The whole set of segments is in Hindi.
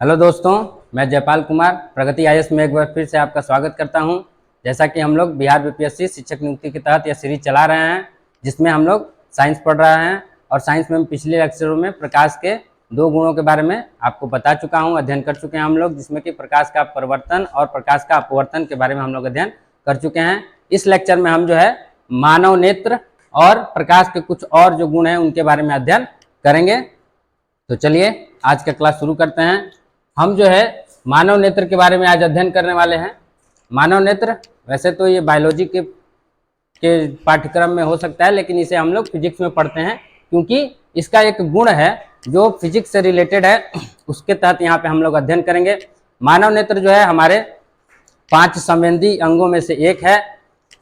हेलो दोस्तों, मैं जयपाल कुमार प्रगति आईएएस में एक बार फिर से आपका स्वागत करता हूं। जैसा कि हम लोग बिहार बीपीएससी शिक्षक नियुक्ति के तहत यह सीरीज चला रहे हैं, जिसमें हम लोग साइंस पढ़ रहे हैं। और साइंस में पिछले लेक्चरों में प्रकाश के 2 गुणों के बारे में आपको बता चुका हूं, अध्ययन कर चुके हैं हम लोग, जिसमें कि प्रकाश का परिवर्तन और प्रकाश का अपवर्तन के बारे में हम लोग अध्ययन कर चुके हैं। इस लेक्चर में हम जो है मानव नेत्र और प्रकाश के कुछ और जो गुण हैं उनके बारे में अध्ययन करेंगे। तो चलिए आज का क्लास शुरू करते हैं। हम जो है मानव नेत्र के बारे में आज अध्ययन करने वाले हैं। मानव नेत्र वैसे तो ये बायोलॉजी के पाठ्यक्रम में हो सकता है, लेकिन इसे हम लोग फिजिक्स में पढ़ते हैं, क्योंकि इसका एक गुण है जो फिजिक्स से रिलेटेड है, उसके तहत यहाँ पे हम लोग अध्ययन करेंगे। मानव नेत्र जो है हमारे 5 संवेदी अंगों में से एक है,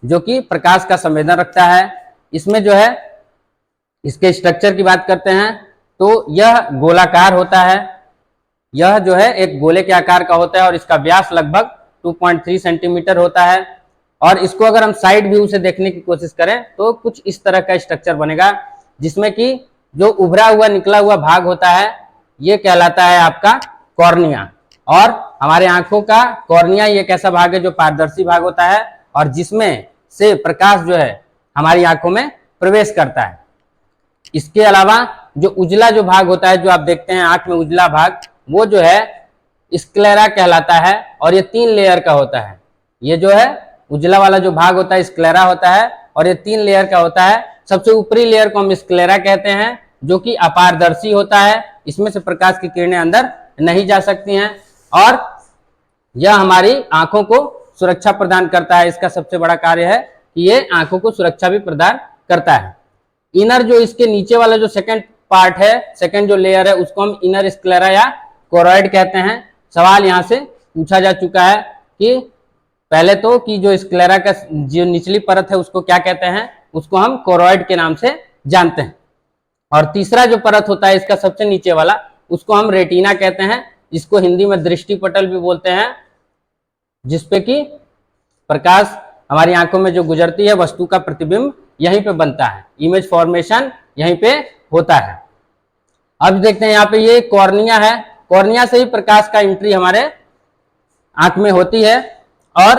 जो कि प्रकाश का संवेदन रखता है। इसमें जो है इसके स्ट्रक्चर की बात करते हैं तो यह गोलाकार होता है। यह जो है एक गोले के आकार का होता है और इसका व्यास लगभग 2.3 सेंटीमीटर होता है। और इसको अगर हम साइड व्यू से देखने की कोशिश करें तो कुछ इस तरह का स्ट्रक्चर बनेगा, जिसमें कि जो उभरा हुआ निकला हुआ भाग होता है ये कहलाता है आपका कॉर्निया। और हमारे आंखों का कॉर्निया ये एक ऐसा भाग है जो पारदर्शी भाग होता है और जिसमें से प्रकाश जो है हमारी आंखों में प्रवेश करता है। इसके अलावा जो उजला जो भाग होता है, जो आप देखते हैं आंख में उजला भाग, वो जो है स्क्लेरा कहलाता है और ये 3 लेयर का होता है। ये जो है उजला वाला जो भाग होता है स्क्लेरा होता है और ये 3 लेयर का होता है। सबसे ऊपरी लेयर को हम स्क्लेरा कहते हैं, जो कि अपारदर्शी होता है। इसमें से प्रकाश की किरणें अंदर नहीं जा सकती हैं और यह हमारी आंखों को सुरक्षा प्रदान करता है। इसका सबसे बड़ा कार्य है कि ये आंखों को सुरक्षा भी प्रदान करता है। इनर जो इसके नीचे वाला जो सेकंड पार्ट है, सेकंड जो लेयर है, उसको हम इनर स्क्लेरा या कोरॉइड कहते हैं। सवाल यहाँ से पूछा जा चुका है कि पहले तो कि जो स्क्लेरा का जो निचली परत है उसको क्या कहते हैं, उसको हम कोरॉइड के नाम से जानते हैं। और तीसरा जो परत होता है इसका सबसे नीचे वाला, उसको हम रेटिना कहते हैं, जिसको हिंदी में दृष्टिपटल भी बोलते हैं, जिसपे कि प्रकाश हमारी आंखों में जो गुजरती है वस्तु का प्रतिबिंब यहीं पे बनता है, इमेज फॉर्मेशन यहीं पे होता है। अब देखते हैं यहाँ पे ये कॉर्निया है। कॉर्निया से ही प्रकाश का एंट्री हमारे आंख में होती है। और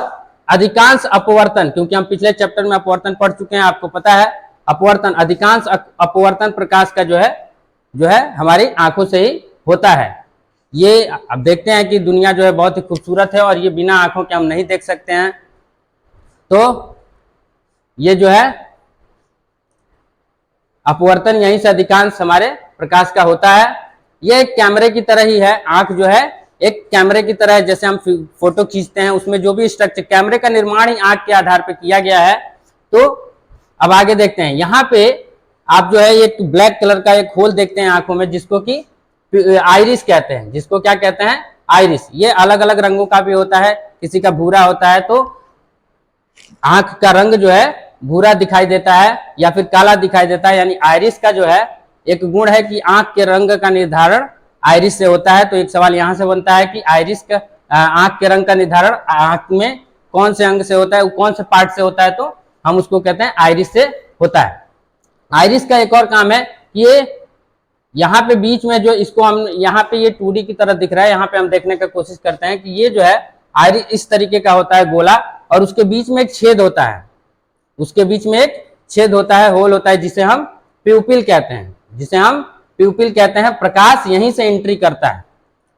अधिकांश अपवर्तन, क्योंकि हम पिछले चैप्टर में अपवर्तन पढ़ चुके हैं, आपको पता है अपवर्तन, अधिकांश अपवर्तन प्रकाश का जो है हमारी आंखों से ही होता है। ये अब देखते हैं कि दुनिया जो है बहुत ही खूबसूरत है और ये बिना आंखों के हम नहीं देख सकते हैं। तो ये जो है अपवर्तन यहीं से अधिकांश हमारे प्रकाश का होता है। ये एक कैमरे की तरह ही है। आंख जो है एक कैमरे की तरह है। जैसे हम फोटो खींचते हैं, उसमें जो भी स्ट्रक्चर, कैमरे का निर्माण ही आंख के आधार पर किया गया है। तो अब आगे देखते हैं, यहाँ पे आप जो है एक ब्लैक कलर का एक होल देखते हैं आंखों में, जिसको कि आइरिस कहते हैं। जिसको क्या कहते हैं? आइरिस। ये अलग अलग रंगों का भी होता है, किसी का भूरा होता है, तो आंख का रंग जो है भूरा दिखाई देता है या फिर काला दिखाई देता है। यानी आइरिस का जो है एक गुण है कि आंख के रंग का निर्धारण आइरिस से होता है। तो एक सवाल यहां से बनता है कि आइरिस का आंख के रंग का निर्धारण आंख में कौन से अंग से होता है, कौन से पार्ट से होता है, तो हम उसको कहते हैं आइरिस से होता है। आइरिस का एक और काम है कि ये यहाँ पे बीच में जो इसको हम यहाँ पे ये 2D की तरह दिख रहा है, यहाँ पे हम देखने का कोशिश करते हैं कि ये जो है आइरिस इस तरीके का होता है, गोला, और उसके बीच में एक छेद होता है। उसके बीच में एक छेद होता है, होल होता है, जिसे हम प्यूपिल कहते हैं। जिसे हम प्यूपिल कहते हैं। प्रकाश यहीं से एंट्री करता है।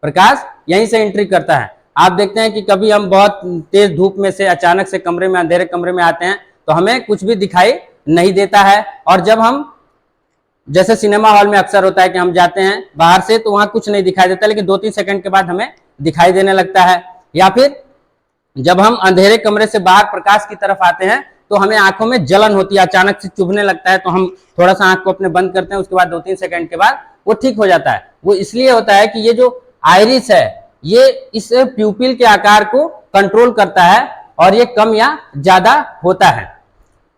प्रकाश यहीं से एंट्री करता है। आप देखते हैं कि कभी हम बहुत तेज धूप में से अचानक से कमरे में, अंधेरे कमरे में आते हैं तो हमें कुछ भी दिखाई नहीं देता है। और जब हम जैसे सिनेमा हॉल में अक्सर होता है कि हम जाते हैं बाहर से तो वहां कुछ नहीं दिखाई देता, लेकिन 2-3 सेकंड के बाद हमें दिखाई देने लगता है। या फिर जब हम अंधेरे कमरे से बाहर प्रकाश की तरफ आते हैं तो हमें आंखों में जलन होती है, अचानक से चुभने लगता है, तो हम थोड़ा सा आंख को अपने बंद करते हैं। उसके बाद 2-3 सेकंड के बाद वो ठीक हो जाता है। वो इसलिए होता है कि ये जो आइरिस है ये इस प्यूपिल के आकार को कंट्रोल करता है और ये कम या ज्यादा होता है।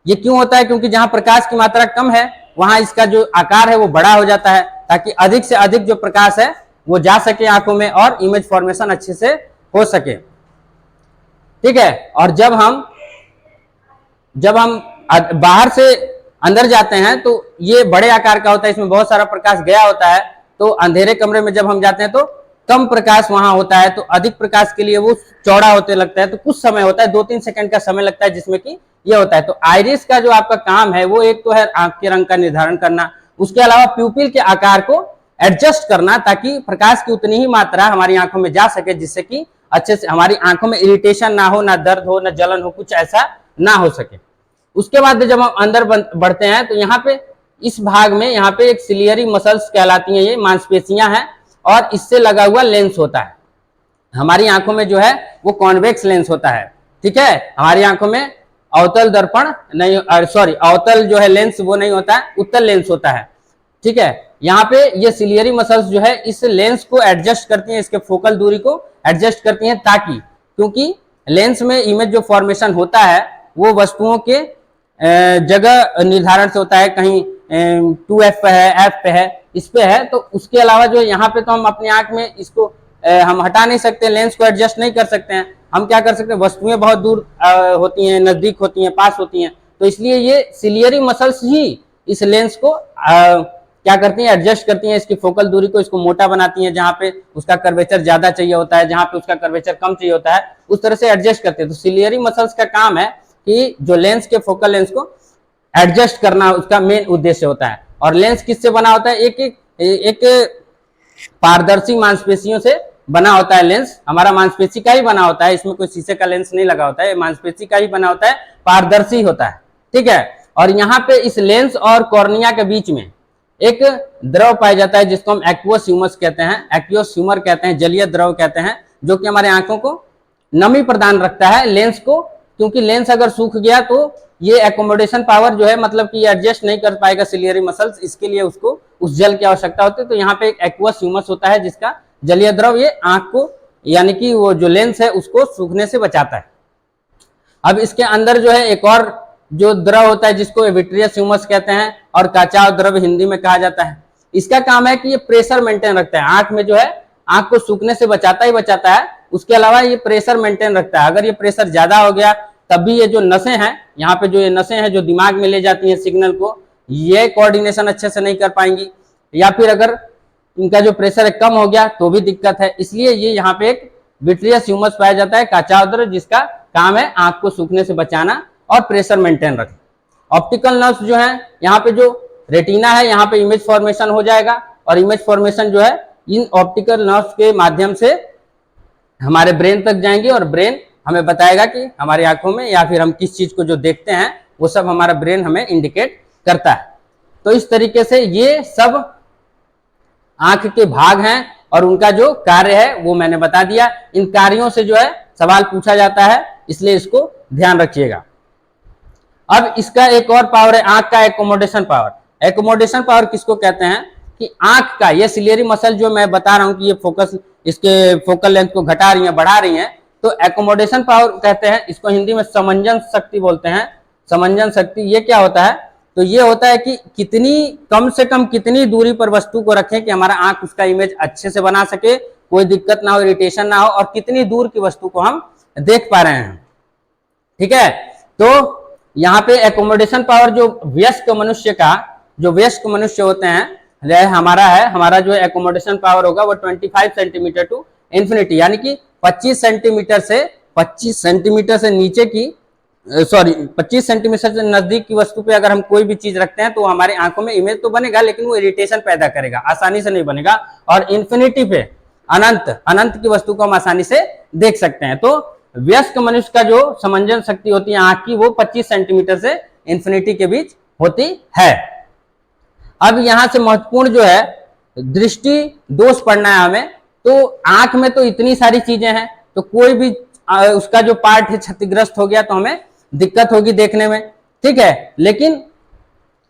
ये क्यों होता है? क्योंकि जहां प्रकाश की मात्रा कम है वहां इसका जो आकार है वो बड़ा हो जाता है, ताकि अधिक से अधिक जो प्रकाश है वो जा सके आंखों में और इमेज फॉर्मेशन अच्छे से हो सके। ठीक है। और जब हम बाहर से अंदर जाते हैं तो ये बड़े आकार का होता है, इसमें बहुत सारा प्रकाश गया होता है। तो अंधेरे कमरे में जब हम जाते हैं तो कम प्रकाश वहां होता है, तो अधिक प्रकाश के लिए वो चौड़ा होते लगता है, तो कुछ समय होता है, 2-3 सेकंड का समय लगता है जिसमें कि ये होता है। तो आइरिस का जो आपका काम है वो एक तो है आंख के रंग का निर्धारण करना, उसके अलावा प्यूपिल के आकार को एडजस्ट करना ताकि प्रकाश की उतनी ही मात्रा हमारी आंखों में जा सके, जिससे कि अच्छे से हमारी आंखों में इरिटेशन ना हो, ना दर्द हो, ना जलन हो, कुछ ऐसा ना हो सके। उसके बाद जब हम अंदर बढ़ते हैं तो यहाँ पे इस भाग में यहाँ पे एक सिलियरी मसल्स कहलाती हैं, ये मांसपेशियां हैं, और इससे लगा हुआ लेंस होता है। हमारी आंखों में जो है वो कॉन्वेक्स लेंस होता है, ठीक है। हमारी आंखों में अवतल दर्पण नहीं, सॉरी अवतल जो है लेंस वो नहीं होता है, उत्तल लेंस होता है, ठीक है। यहाँ पे ये सिलियरी मसल्स जो है इस लेंस को एडजस्ट करती हैं, इसके फोकल दूरी को एडजस्ट करती हैं, ताकि क्योंकि लेंस में इमेज जो फॉर्मेशन होता है वो वस्तुओं के जगह निर्धारण से होता है, कहीं 2f पे है, f पे है, इस पे है, तो उसके अलावा जो यहाँ पे तो हम अपनी आंख में इसको हम हटा नहीं सकते, लेंस को एडजस्ट नहीं कर सकते हैं। हम क्या कर सकते हैं, वस्तुएं बहुत दूर होती हैं, नजदीक होती हैं, पास होती हैं, तो इसलिए ये सिलियरी मसल्स ही इस लेंस को क्या करती हैं, एडजस्ट करती हैं, इसकी फोकल दूरी को, इसको मोटा बनाती हैं, जहां पे उसका कर्वेचर ज्यादा चाहिए होता है, जहां पे उसका कर्वेचर कम चाहिए होता है, उस तरह से एडजस्ट करते हैं। तो सिलियरी मसल्स का काम है कि जो लेंस के फोकल लेंस को एडजस्ट करना उसका मेन उद्देश्य होता है। और लेंस किससे बना होता है, एक पारदर्शी मांसपेशियों से बना होता है लेंस, हमारा मांसपेशी का ही बना होता है, इसमें कोई शीशे का लेंस नहीं लगा होता है, मांसपेशी का ही बना होता है, पारदर्शी होता है, ठीक है। और यहाँ पे इस लेंस और कॉर्निया के बीच में एक द्रव पाया जाता है जिसको हम एक्वस ह्यूमस कहते हैं, एक्वस ह्यूमर कहते हैं, जलीय द्रव कहते हैं, जो कि हमारे आंखों को नमी प्रदान रखता है लेंस को, क्योंकि लेंस अगर सूख गया तो ये एकोमोडेशन पावर जो है, मतलब कि ये एडजस्ट नहीं कर पाएगा सिलियरी मसल्स, इसके लिए उसको उस जल की आवश्यकता होती है। तो यहाँ पे एक एक्वस ह्यूमस होता है जिसका जलीय द्रव ये आंख को, यानी कि वो जो लेंस है उसको सूखने से बचाता है। अब इसके अंदर जो है एक और जो द्रव होता है जिसको विट्रियस ह्यूमस कहते हैं, और काचाव द्रव हिंदी में कहा जाता है। इसका काम है कि ये प्रेशर मेंटेन रखता है आंख में, जो है आंख को सूखने से बचाता ही बचाता है, उसके अलावा ये प्रेशर मेंटेन रखता है। अगर ये प्रेशर ज्यादा हो गया तब भी ये जो नसें हैं, यहाँ पे जो ये नसें हैं जो दिमाग में ले जाती हैं सिग्नल को, ये कोऑर्डिनेशन अच्छे से नहीं कर पाएंगी, या फिर अगर इनका जो प्रेशर है कम हो गया तो भी दिक्कत है। इसलिए ये यहाँ पे एक विट्रियस ह्यूमस पाया जाता है, काचाव द्रव, जिसका काम है आंख को सूखने से बचाना और प्रेशर मेंटेन रखना। ऑप्टिकल नर्व्स जो है, यहाँ पे जो रेटिना है यहाँ पे इमेज फॉर्मेशन हो जाएगा, और इमेज फॉर्मेशन जो है इन ऑप्टिकल नर्व्स के माध्यम से हमारे ब्रेन तक जाएंगे, और ब्रेन हमें बताएगा कि हमारी आंखों में या फिर हम किस चीज को जो देखते हैं वो सब हमारा ब्रेन हमें इंडिकेट करता है। तो इस तरीके से ये सब आंख के भाग हैं और उनका जो कार्य है वो मैंने बता दिया। इन कार्यों से जो है सवाल पूछा जाता है, इसलिए इसको ध्यान रखिएगा। अब इसका एक और पावर है आंख का एकोमोडेशन पावर। एकोमोडेशन पावर किसको कहते हैं कि आंख का ये सिलियरी मसल जो मैं बता रहा हूं कि ये फोकस, इसके फोकल लेंथ को घटा रही है, बढ़ा रही है, तो एकोमोडेशन पावर कहते हैं इसको। हिंदी में समंजन शक्ति बोलते हैं। समंजन शक्ति ये क्या होता है, तो ये होता है कि कितनी कम से कम कितनी दूरी पर वस्तु को रखें कि हमारा आंख उसका इमेज अच्छे से बना सके, कोई दिक्कत ना हो, इरिटेशन ना हो, और कितनी दूर की वस्तु को हम देख पा रहे हैं, ठीक है। तो यहाँ पे एकोमोडेशन पावर जो वयस्क मनुष्य का, जो वयस्क मनुष्य होते हैं हमारा जो एकोमोडेशन पावर होगा वो 25 सेंटीमीटर टू इन्फिनिटी, यानी कि 25 सेंटीमीटर से नीचे की 25 सेंटीमीटर से नजदीक की वस्तु पे अगर हम कोई भी चीज रखते हैं तो हमारे आंखों में इमेज तो बनेगा, लेकिन वो इरिटेशन पैदा करेगा, आसानी से नहीं बनेगा। और इन्फिनिटी पे, अनंत की वस्तु को हम आसानी से देख सकते हैं। तो वयस्क मनुष्य का जो समंजन शक्ति होती है आंख की, वो 25 सेंटीमीटर से इन्फिनिटी के बीच होती है। अब यहां से महत्वपूर्ण जो है दृष्टि दोष पढ़ना है हमें। तो आंख में तो इतनी सारी चीजें हैं, तो कोई भी उसका जो पार्ट है क्षतिग्रस्त हो गया तो हमें दिक्कत होगी देखने में, ठीक है। लेकिन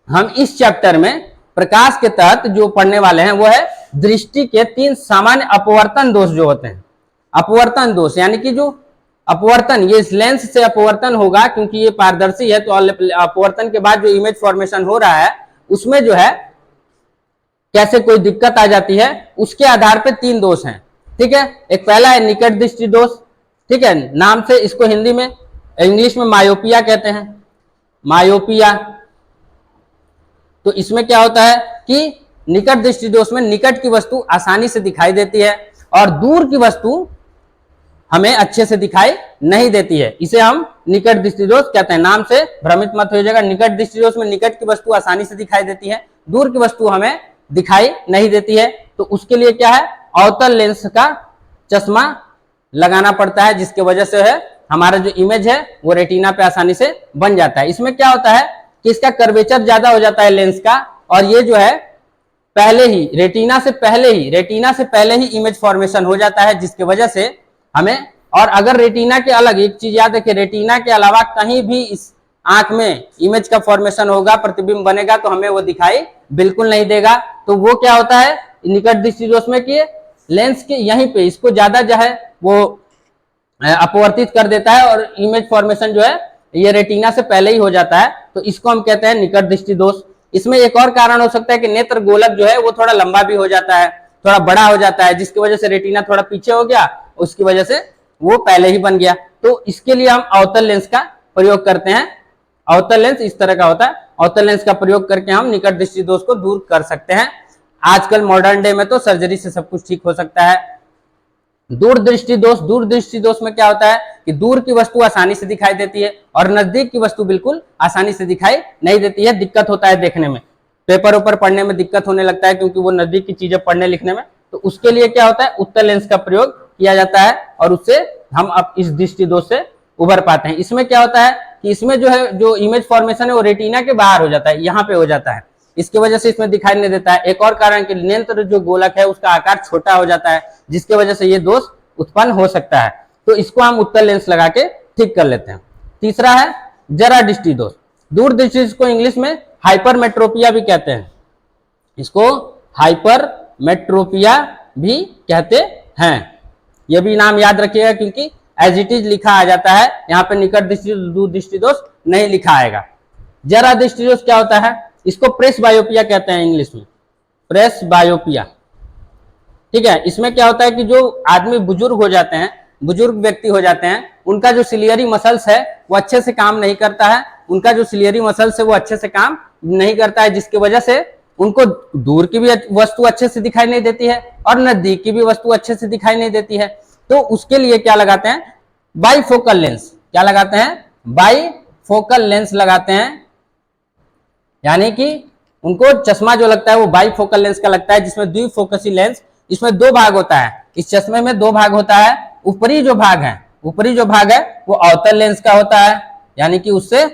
हम इस चैप्टर में प्रकाश के तहत जो पढ़ने वाले हैं वो है दृष्टि के 3 सामान्य अपवर्तन दोष जो होते हैं। अपवर्तन दोष यानी कि जो अपवर्तन, ये इस लेंस से अपवर्तन होगा क्योंकि ये पारदर्शी है, तो अपवर्तन के बाद जो इमेज फॉर्मेशन हो रहा है उसमें जो है कैसे कोई दिक्कत आ जाती है, उसके आधार पे 3 दोष हैं, ठीक है। एक पहला है निकट दृष्टि दोष, ठीक है, नाम से इसको हिंदी में, इंग्लिश में मायोपिया कहते हैं, मायोपिया। तो इसमें क्या होता है कि निकट दृष्टि दोष में निकट की वस्तु आसानी से दिखाई देती है और दूर की वस्तु हमें अच्छे से दिखाई नहीं देती है। इसे हम निकट दृष्टि दोष कहते हैं। नाम से भ्रमित मत हो जाएगा। निकट दृष्टि दोष में निकट की वस्तु आसानी से दिखाई देती है, दूर की वस्तु हमें दिखाई नहीं देती है। तो उसके लिए क्या है, अवतल लेंस का चश्मा लगाना पड़ता है, जिसके वजह से है हमारा जो इमेज है वो रेटिना पे आसानी से बन जाता है। इसमें क्या होता है कि इसका कर्वेचर ज्यादा हो जाता है लेंस का, और ये जो है पहले ही रेटिना से पहले ही इमेज फॉर्मेशन हो जाता है, जिसकी वजह से हमें, और अगर रेटिना के अलग एक चीज याद रखिए, रेटिना के अलावा कहीं भी इस आंख में इमेज का फॉर्मेशन होगा, प्रतिबिंब बनेगा, तो हमें वो दिखाई बिल्कुल नहीं देगा। तो वो क्या होता है निकट दृष्टि दोष में कि लेंस के यहीं पे इसको ज्यादा जो है वो अपवर्तित कर देता है और इमेज फॉर्मेशन जो है ये रेटिना से पहले ही हो जाता है। तो इसको हम कहते हैं निकट दृष्टि दोष। इसमें एक और कारण हो सकता है कि नेत्र गोलक जो है वो थोड़ा लंबा भी हो जाता है, थोड़ा बड़ा हो जाता है, जिसकी वजह से रेटिना थोड़ा पीछे हो गया, उसकी वजह से वो पहले ही बन गया। तो इसके लिए हम अवतल लेंस का प्रयोग करते हैं। अवतल लेंस इस तरह का होता है। अवतल लेंस का प्रयोग करके हम निकट दृष्टि दोष को दूर कर सकते हैं। आजकल मॉडर्न डे में तो सर्जरी से सब कुछ ठीक हो सकता है। दूर दृष्टि दोष में क्या होता है कि दूर की वस्तु आसानी से दिखाई देती है और नजदीक की वस्तु बिल्कुल आसानी से दिखाई नहीं देती है। दिक्कत होता है देखने में, पेपर ऊपर पढ़ने में दिक्कत होने लगता है, क्योंकि वो नजदीक की चीजें पढ़ने लिखने में। तो उसके लिए क्या होता है, उत्तल लेंस का प्रयोग किया जाता है और उससे हम अब इस दृष्टि दोष से उभर पाते हैं। इसमें क्या होता है कि इसमें जो है जो इमेज फॉर्मेशन है वो रेटिना के बाहर हो जाता है, यहाँ पे हो जाता है, इसकी वजह से इसमें दिखाई नहीं देता है। एक और कारण कि नेत्र जो गोलक है उसका आकार छोटा हो जाता है, जिसके वजह से ये दोष उत्पन्न हो सकता है। तो इसको हम उत्तल लेंस लगा के ठीक कर लेते हैं। तीसरा है जरा दृष्टि दोष। दूर दृष्टि, इसको इंग्लिश में हाइपरमेट्रोपिया भी कहते हैं, इसको हाइपरमेट्रोपिया भी कहते हैं। यह भी नाम याद रखिएगा, क्योंकि एज इट इज लिखा आ जाता है, यहाँ पे निकट दृष्टि दूर दृष्टि दोष नहीं लिखा आएगा। जरा दृष्टि दोष क्या होता है, इसको प्रेस बायोपिया कहते हैं इंग्लिश में, प्रेस बायोपिया। ठीक है, इसमें क्या होता है कि जो आदमी बुजुर्ग हो जाते हैं, बुजुर्ग व्यक्ति हो जाते हैं, उनका जो सिलियरी मसल्स है वो अच्छे से काम नहीं करता है, उनका जो सिलियरी मसल्स है वो अच्छे से काम नहीं करता है, जिसकी वजह से उनको दूर की भी वस्तु अच्छे से दिखाई नहीं देती है और नजदीक की भी वस्तु अच्छे से दिखाई नहीं देती है। तो उसके लिए क्या लगाते हैं, बाईफोकल लेंस। क्या लगाते हैं, बाईफोकल लेंस लगाते हैं, यानी कि उनको चश्मा जो लगता है वो बाईफोकल लेंस का लगता है, जिसमें द्विफोकसी लेंस, इसमें दो भाग होता है। इस चश्मे में दो भाग होता है। ऊपरी जो भाग है वो अवतल लेंस का होता है, यानी कि उससे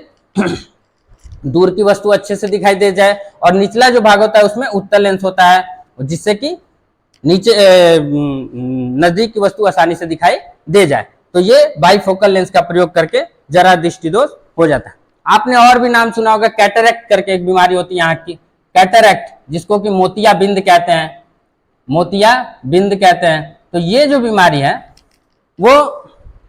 दूर की वस्तु अच्छे से दिखाई दे जाए, और निचला जो भाग होता है उसमें उत्तल लेंस होता है, जिससे कि नीचे नजदीक की वस्तु आसानी से दिखाई दे जाए। तो ये बाईफोकल लेंस का प्रयोग करके जरा दृष्टि दोष हो जाता है। आपने और भी नाम सुना होगा, कैटरैक्ट करके एक बीमारी होती है आंख की, कैटरैक्ट, जिसको कि मोतिया बिंद कहते हैं, मोतिया बिंद कहते हैं। तो ये जो बीमारी है वो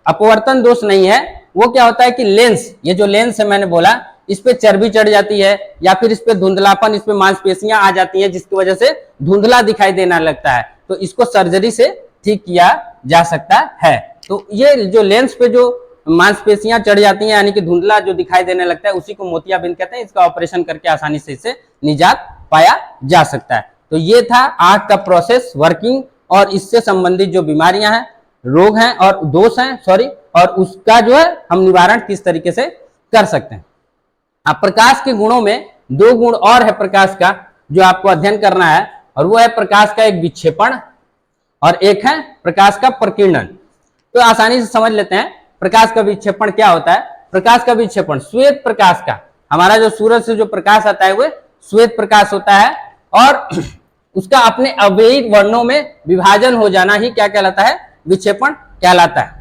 अपवर्तन दोष नहीं है। वो क्या होता है कि लेंस, ये जो लेंस है मैंने बोला, इस पे चर्बी चढ़ जाती है, या फिर इस पे धुंधलापन, इस पे मांसपेशियां आ जाती हैं, जिसकी वजह से धुंधला दिखाई देना लगता है। तो इसको सर्जरी से ठीक किया जा सकता है। तो ये जो लेंस पे जो मांसपेशियां चढ़ जाती हैं, यानी कि धुंधला जो दिखाई देने लगता है, उसी को मोतियाबिंद कहते हैं। इसका ऑपरेशन करके आसानी से इससे निजात पाया जा सकता है। तो ये था आंख का प्रोसेस, वर्किंग, और इससे संबंधित जो बीमारियां हैं, रोग हैं और दोष हैं, और उसका जो है हम निवारण किस तरीके से कर सकते हैं। अब प्रकाश के गुणों में दो गुण और है प्रकाश का जो आपको अध्ययन करना है, और वो है प्रकाश का एक विक्षेपण और एक है प्रकाश का प्रकीर्णन। तो आसानी से समझ लेते हैं प्रकाश का विक्षेपण क्या होता है। प्रकाश का विक्षेपण श्वेत प्रकाश का, हमारा जो सूरज से जो प्रकाश आता है वो श्वेत प्रकाश होता है, और उसका अपने अवयवी वर्णों में विभाजन हो जाना ही क्या कहलाता है, विक्षेपण कहलाता है।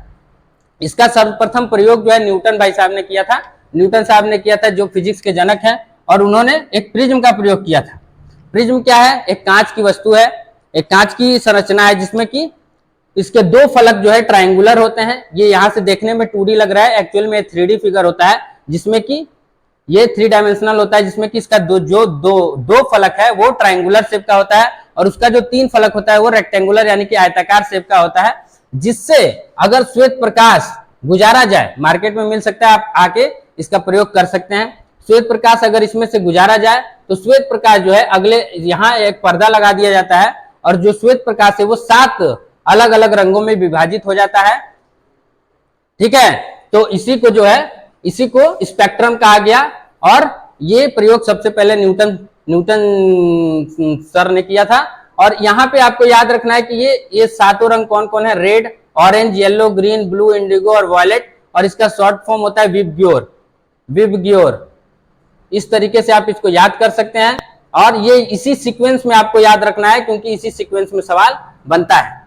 इसका सर्वप्रथम प्रयोग जो है न्यूटन भाई साहब ने किया था। न्यूटन साहब ने किया था, जो फिजिक्स के जनक हैं, और उन्होंने एक प्रिज्म का प्रयोग किया था। प्रिज्म क्या है, एक कांच की वस्तु है, एक कांच की संरचना है, जिसमें कि इसके दो फलक जो है ट्रायंगुलर होते हैं। ये यहाँ से देखने में 2D लग रहा है, एक्चुअल में 3D फिगर होता है, जिसमें कि ये 3 डायमेंशनल होता है, जिसमें कि इसका दो फलक है वो ट्रायंगुलर शेप का होता है, और उसका जो 3 फलक होता है वो रेक्टेंगुलर यानी कि आयताकार शेप का होता है, जिससे अगर श्वेत प्रकाश गुजारा जाए, मार्केट में मिल सकता है, आप आके इसका प्रयोग कर सकते हैं। श्वेत प्रकाश अगर इसमें से गुजारा जाए तो श्वेत प्रकाश जो है अगले यहाँ एक पर्दा लगा दिया जाता है, और जो श्वेत प्रकाश है वो 7 अलग अलग रंगों में विभाजित हो जाता है। ठीक है, तो इसी को जो है इसी को स्पेक्ट्रम कहा गया और ये प्रयोग सबसे पहले न्यूटन सर ने किया था। और यहाँ पे आपको याद रखना है कि ये सातों रंग कौन कौन है, red, orange, yellow, green, blue, Indigo और वॉयलेट, और इसका शॉर्ट फॉर्म होता है विबग्योर। इस तरीके से आप इसको याद कर सकते हैं और ये इसी सीक्वेंस में आपको याद रखना है क्योंकि इसी सीक्वेंस में सवाल बनता है।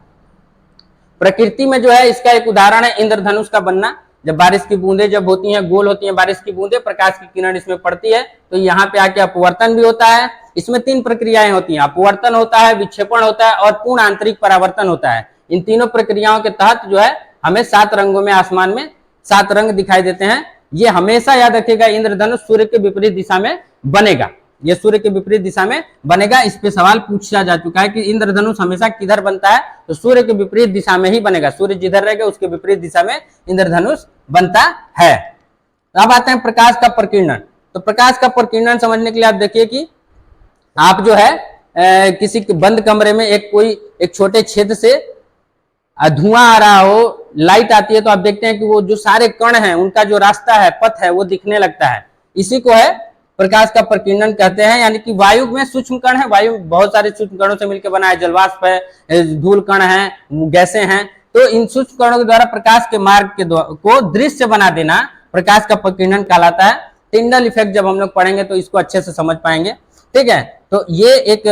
प्रकृति में जो है इसका एक उदाहरण है इंद्रधनुष का बनना। जब बारिश की बूंदें जब होती हैं, गोल होती हैं बारिश की बूंदें, प्रकाश की किरण इसमें पड़ती है तो यहाँ पे आके अपवर्तन भी होता है। इसमें 3 प्रक्रियाएं होती हैं, अपवर्तन होता है, विक्षेपण होता है और पूर्ण आंतरिक परावर्तन होता है। इन तीनों प्रक्रियाओं के तहत जो है हमें 7 रंगों में, आसमान में 7 रंग दिखाई देते हैं। ये हमेशा याद रखिएगा, इंद्रधनुष सूर्य के विपरीत दिशा में बनेगा, ये सूर्य के विपरीत दिशा में बनेगा। इस पे सवाल पूछा जा चुका है कि इंद्रधनुष हमेशा किधर बनता है, तो सूर्य के विपरीत दिशा में ही बनेगा। सूर्य जिधर रहेगा उसके विपरीत दिशा में इंद्रधनुष बनता है। अब आते हैं प्रकाश का प्रकीर्णन। तो प्रकाश का प्रकीर्णन समझने के लिए आप देखिए कि आप जो है किसी बंद कमरे में एक छोटे छेद से धुआं आ रहा हो, लाइट आती है, तो आप देखते हैं कि वो जो सारे कण हैं उनका जो रास्ता है, पथ है, वो दिखने लगता है। इसी को है प्रकाश का प्रकीर्णन कहते हैं। यानी कि वायु में सूक्ष्म कण है, वायु बहुत सारे सूक्ष्म कणों से मिलकर बना है, जलवाष्प है, धूल कण है, गैसें हैं, तो इन सूक्ष्म कणों के द्वारा प्रकाश के मार्ग को दृश्य बना देना प्रकाश का प्रकीर्णन कहलाता है। टिंडल इफेक्ट जब हम लोग पढ़ेंगे तो इसको अच्छे से समझ पाएंगे। ठीक है, तो ये एक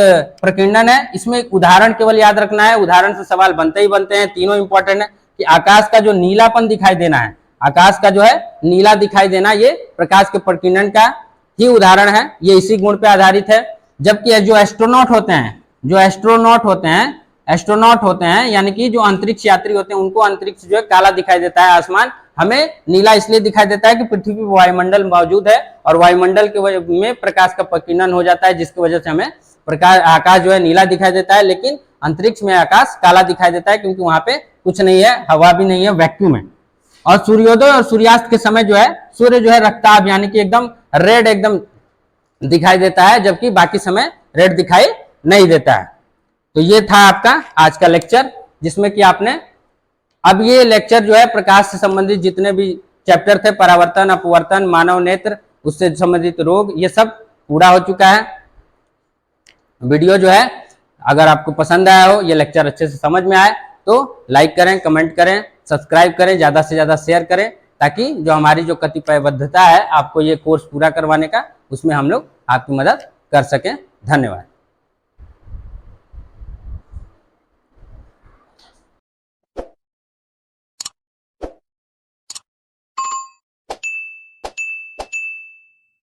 प्रकीर्णन है। इसमें एक उदाहरण केवल याद रखना है, उदाहरण से सवाल बनते ही बनते हैं। तीनों इंपॉर्टेंट है कि आकाश का जो नीलापन दिखाई देना है, आकाश का जो है नीला दिखाई देना, ये प्रकाश के प्रकीर्णन का ही उदाहरण है। ये इसी गुण पे आधारित है। जबकि जो एस्ट्रोनॉट होते हैं यानी कि जो अंतरिक्ष यात्री होते हैं, उनको अंतरिक्ष जो है काला दिखाई देता है, आसमान हमें नीला इसलिए दिखाई देता है कि पृथ्वी पर वायुमंडल मौजूद है और वायुमंडल के में प्रकाश का प्रकीर्णन हो जाता है, जिसकी वजह से हमें आकाश जो है नीला दिखाई देता है। लेकिन अंतरिक्ष में आकाश काला दिखाई देता है क्योंकि वहां पे कुछ नहीं है, हवा भी नहीं है, वैक्यूम है। और सूर्योदय और सूर्यास्त के समय जो है सूर्य जो है रक्ताभ यानी कि एकदम रेड एकदम दिखाई देता है, जबकि बाकी समय रेड दिखाई नहीं देता है। तो ये था आपका आज का लेक्चर, जिसमें कि आपने अब ये लेक्चर जो है प्रकाश से संबंधित जितने भी चैप्टर थे, परावर्तन, अपवर्तन, मानव नेत्र, उससे संबंधित रोग, ये सब पूरा हो चुका है। वीडियो जो है अगर आपको पसंद आया हो, ये लेक्चर अच्छे से समझ में आए तो लाइक करें, कमेंट करें, सब्सक्राइब करें, ज्यादा से ज्यादा शेयर करें, ताकि जो हमारी जो कतिपयबद्धता है आपको ये कोर्स पूरा करवाने का, उसमें हम लोग आपकी मदद कर सकें। धन्यवाद।